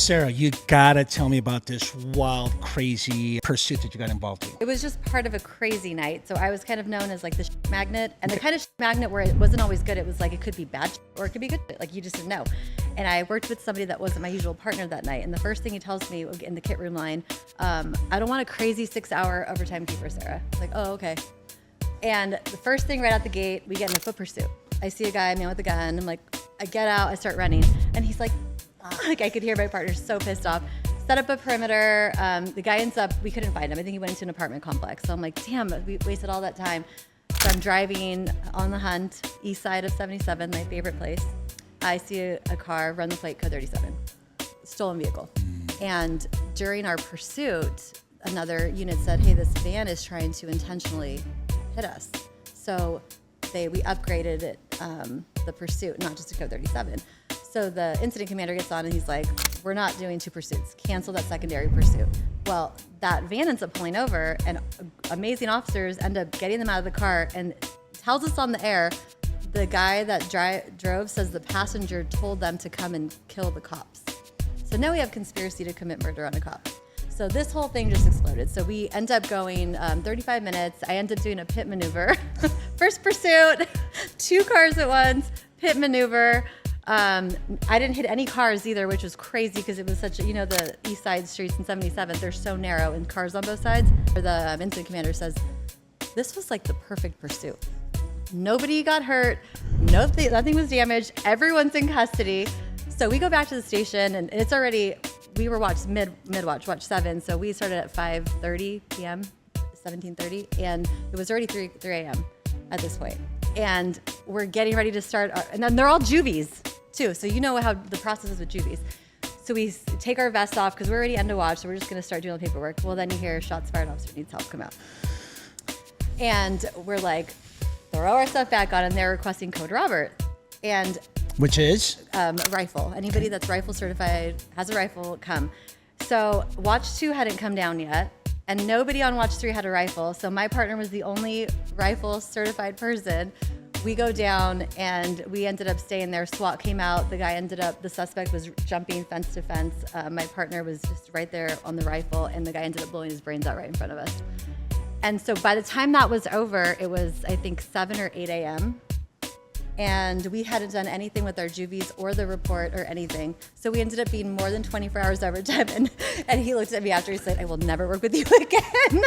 Sarah, you gotta tell me about this wild, crazy pursuit that you got involved in. It was just part of a crazy night. So I was kind of known as like the magnet, and the kind of magnet where it wasn't always good. It was like it could be bad or it could be good. Like you just didn't know. And I worked with somebody that wasn't my usual partner that night. And the first thing he tells me in the kit room line, I don't want a crazy 6-hour overtime keeper, Sarah. I was like, oh, okay. And the first thing right out the gate, we get in a foot pursuit. I see a guy, man with a gun. I'm like, I get out, I start running. And he's like I could hear my partner so pissed off. Set up a perimeter. The guy ends up, we couldn't find him. I think he went into an apartment complex. So I'm like, damn, we wasted all that time. So I'm driving on the hunt, east side of 77, my favorite place. I see a car, run the plate, code 37, stolen vehicle. And during our pursuit, another unit said, hey, this van is trying to intentionally hit us. So we upgraded it, the pursuit, not just to code 37. So the incident commander gets on and he's like, we're not doing 2 pursuits. Cancel that secondary pursuit. Well, that van ends up pulling over and amazing officers end up getting them out of the car and tells us on the air, the guy that drove says the passenger told them to come and kill the cops. So now we have conspiracy to commit murder on a cop. So this whole thing just exploded. So we end up going 35 minutes. I end up doing a pit maneuver. First pursuit, 2 cars at once, pit maneuver. I didn't hit any cars either, which was crazy because it was such a, the east side streets in 77, they're so narrow and cars on both sides. The incident commander says, this was like the perfect pursuit. Nobody got hurt. Nothing was damaged. Everyone's in custody. So we go back to the station and it's already, we were watch 7. So we started at 5:30 p.m., 17:30, and it was already 3 a.m. at this point. And we're getting ready to start, and then they're all juvies too. So you know how the process is with juvies. So we take our vests off because we're already end of watch, so we're just gonna start doing the paperwork. Well, then you hear shots fired, officer needs help, come out. And we're like, throw our stuff back on, and they're requesting code Robert. And which is? Rifle. Anybody that's rifle certified, has a rifle, come. So watch 2 hadn't come down yet, and nobody on watch 3 had a rifle. So my partner was the only rifle certified person. We go down and we ended up staying there. SWAT came out. The suspect was jumping fence to fence. My partner was just right there on the rifle, and the guy ended up blowing his brains out right in front of us. And so by the time that was over, it was, I think, 7 or 8 a.m. And we hadn't done anything with our juvies or the report or anything. So we ended up being more than 24 hours overtime. And he looked at me after, he said, I will never work with you again.